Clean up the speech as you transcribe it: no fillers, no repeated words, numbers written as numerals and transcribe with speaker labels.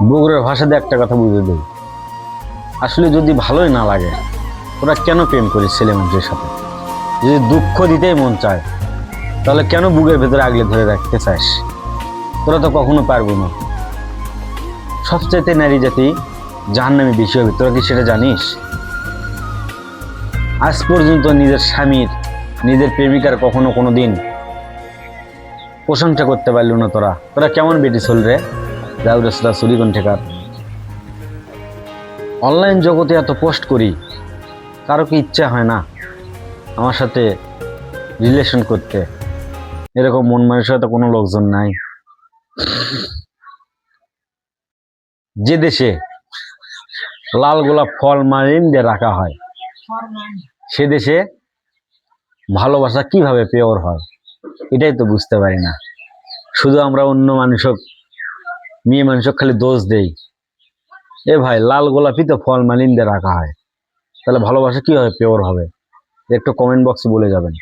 Speaker 1: বগুড়ার ভাষাতে একটা কথা বুঝে দেই, আসলে যদি ভালোই না লাগে তোরা কেন প্রেম করিস ছেলে মানুষের সাথে? যদি দুঃখ দিতেই মন চায় তাহলে কেন বুকের ভেতরে আগলে ধরে রাখতে চাস? তোরা তো কখনো পারবো না। সবচাইতে নারী জাতি জাহান্নামে বেশি হবে, তোরা কি সেটা জানিস? আজ পর্যন্ত নিজের স্বামীর, নিজের প্রেমিকার কখনো কোনো দিন প্রশংসা করতে পারলো না। তোরা তোরা কেমন বেটি চল রে রাউরাসরা চুরি কণ্ঠেকার। অনলাইন জগতে এত পোস্ট করি, কারো কি ইচ্ছা হয় না আমার সাথে রিলেশন করতে? এরকম মন মানসিকতা কোনো লোকজন নাই। যে দেশে লাল গোলাপ ফল মালিন দিয়ে রাখা হয়, সে দেশে ভালোবাসা কিভাবে পিওর হয় এটাই তো বুঝতে পারি না। শুধু আমরা অন্য মানুষক, মেয়ে মানুষক খালি দোষ দেই। এ ভাই, লাল গোলাপই তো ফল মালিন দিয়ে রাখা হয়, তাহলে ভালোবাসা কিভাবে পিওর হবে? একটু কমেন্ট বক্সে বলে যাবেন।